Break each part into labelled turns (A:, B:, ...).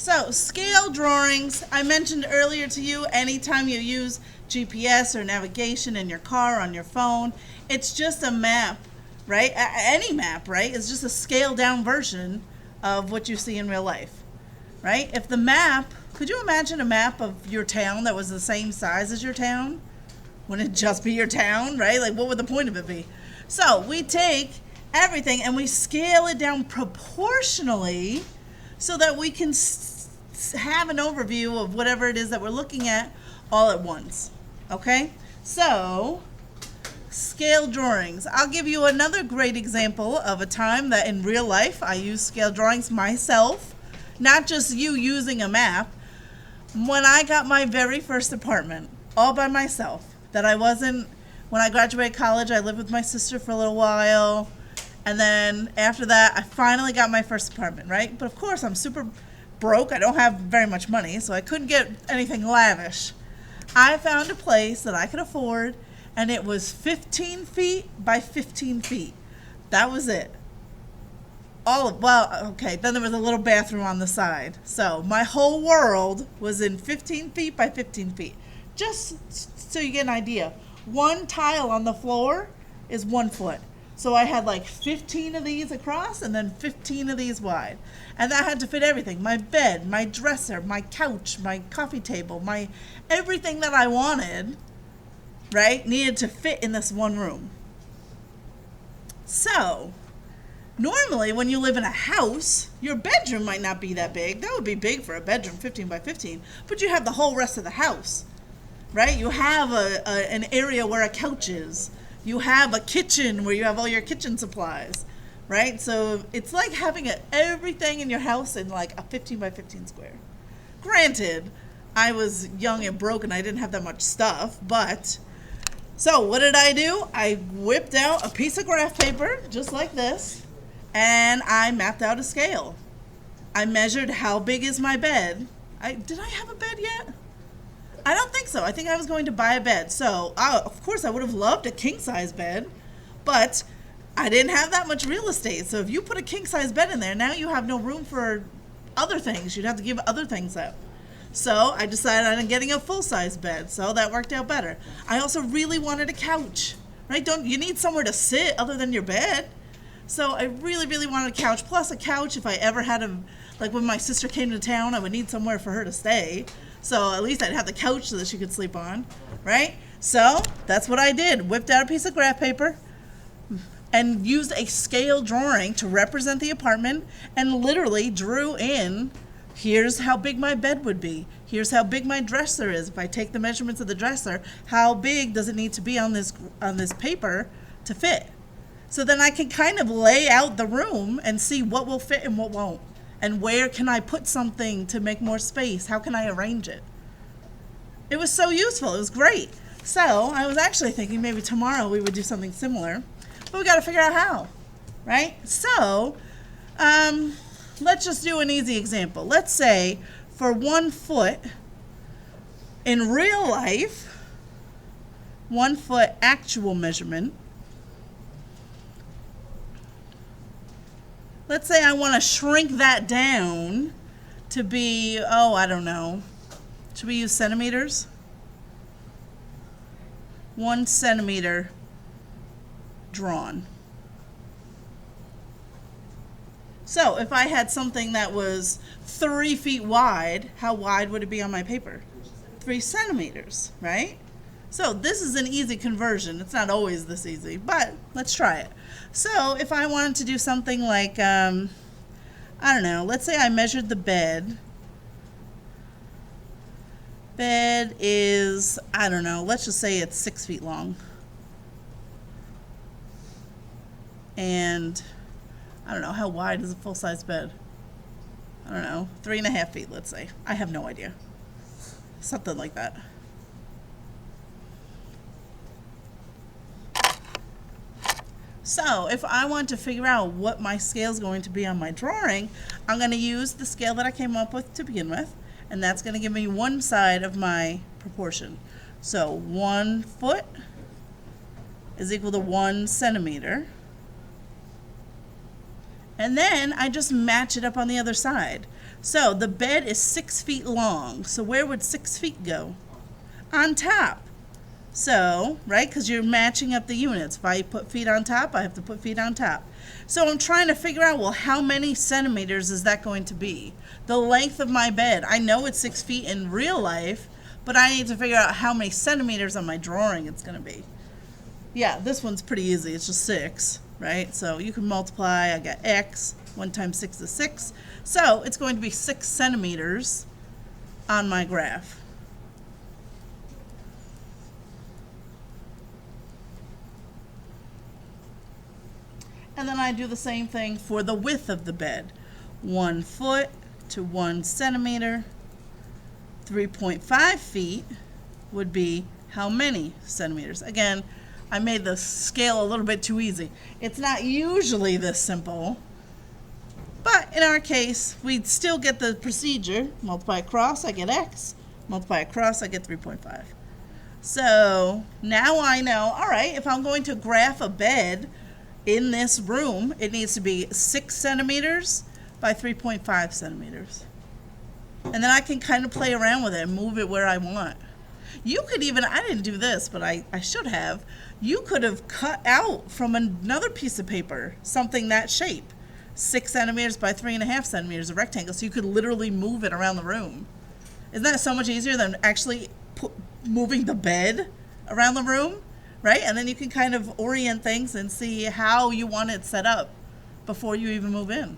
A: So, scale drawings, I mentioned earlier to you, anytime you use GPS or navigation in your car, on your phone, it's just a map, right? Any map, right? It's just a scaled down version of what you see in real life, right? If the map, could you imagine a map of your town that was the same size as your town? Wouldn't it just be your town, right? Like, what would the point of it be? So, we take everything and we scale it down proportionally so that we can have an overview of whatever it is that we're looking at all at once. Okay? So, scale drawings. I'll give you another great example of a time that in real life I use scale drawings myself, not just you using a map. When I got my very first apartment, all by myself, when I graduated college, I lived with my sister for a little while. And then after that, I finally got my first apartment, right? But of course, I'm super broke. I don't have very much money, so I couldn't get anything lavish. I found a place that I could afford, and it was 15 feet by 15 feet. That was it. Then there was a little bathroom on the side. So my whole world was in 15 feet by 15 feet. Just so you get an idea, one tile on the floor is 1 foot. So I had like 15 of these across and then 15 of these wide. And that had to fit everything. My bed, my dresser, my couch, my coffee table, everything that I wanted, right, needed to fit in this one room. So, normally when you live in a house, your bedroom might not be that big. That would be big for a bedroom, 15 by 15. But you have the whole rest of the house, right? You have an area where a couch is. You have a kitchen where you have all your kitchen supplies, right? So it's like having everything in your house in like a 15 by 15 square. Granted, I was young and broke and I didn't have that much stuff, but so what did I do? I whipped out a piece of graph paper just like this and I mapped out a scale. I measured how big is my bed. Did I have a bed yet? I don't think so. I think I was going to buy a bed. So, of course, I would have loved a king-size bed, but I didn't have that much real estate. So if you put a king-size bed in there, now you have no room for other things. You'd have to give other things up. So I decided on getting a full-size bed. So that worked out better. I also really wanted a couch, right? You need somewhere to sit other than your bed. So I really, really wanted a couch. Plus a couch, if I ever had like when my sister came to town, I would need somewhere for her to stay. So at least I'd have the couch so that she could sleep on, right? So that's what I did. Whipped out a piece of graph paper and used a scale drawing to represent the apartment and literally drew in, here's how big my bed would be. Here's how big my dresser is. If I take the measurements of the dresser, how big does it need to be on this paper to fit? So then I can kind of lay out the room and see what will fit and what won't. And where can I put something to make more space? How can I arrange it? It was so useful. It was great. So I was actually thinking maybe tomorrow we would do something similar. But we got to figure out how, right? So let's just do an easy example. Let's say for 1 foot, in real life, 1 foot actual measurement, let's say I want to shrink that down to be, I don't know. Should we use centimeters? 1 centimeter drawn. So if I had something that was 3 feet wide, how wide would it be on my paper? 3 centimeters, right? So this is an easy conversion. It's not always this easy, but let's try it. So if I wanted to do something like, I don't know, let's say I measured the bed. Bed is, I don't know, let's just say it's 6 feet long. And I don't know, how wide is a full-size bed? I don't know, 3.5 feet, let's say. I have no idea. Something like that. So if I want to figure out what my scale is going to be on my drawing, I'm going to use the scale that I came up with to begin with, and that's going to give me one side of my proportion. So 1 foot is equal to 1 centimeter. And then I just match it up on the other side. So the bed is 6 feet long. So where would 6 feet go? On top. So, right, because you're matching up the units. If I put feet on top, I have to put feet on top. So I'm trying to figure out, well, how many centimeters is that going to be? The length of my bed. I know it's 6 feet in real life, but I need to figure out how many centimeters on my drawing it's going to be. Yeah, this one's pretty easy. It's just 6, right? So you can multiply. I got x. 1 times 6 is 6. So it's going to be 6 centimeters on my graph. And then I do the same thing for the width of the bed. 1 foot to 1 centimeter. 3.5 feet would be how many centimeters? Again, I made the scale a little bit too easy. It's not usually this simple, but in our case, we'd still get the procedure. Multiply across, I get x. Multiply across, I get 3.5. So now I know, all right, if I'm going to graph a bed in this room, it needs to be 6 centimeters by 3.5 centimeters. And then I can kind of play around with it and move it where I want. You could even, I didn't do this, but I should have. You could have cut out from another piece of paper something that shape. 6 centimeters by 3.5 centimeters, a rectangle, so you could literally move it around the room. Isn't that so much easier than actually moving the bed around the room, right? And then you can kind of orient things and see how you want it set up before you even move in.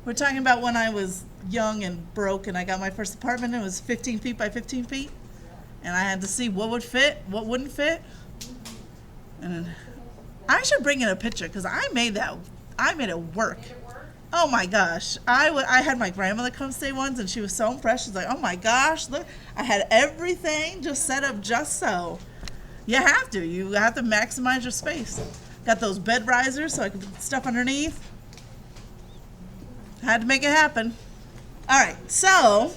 A: We're talking about when I was young and broke and I got my first apartment. It was 15 feet by 15 feet. And I had to see what would fit, what wouldn't fit. And I should bring in a picture because I made it work. Oh my gosh. I had my grandmother come stay once and she was so impressed. She's like, oh my gosh, look, I had everything just set up just so. You have to maximize your space. Got those bed risers so I could put stuff underneath. Had to make it happen. All right, so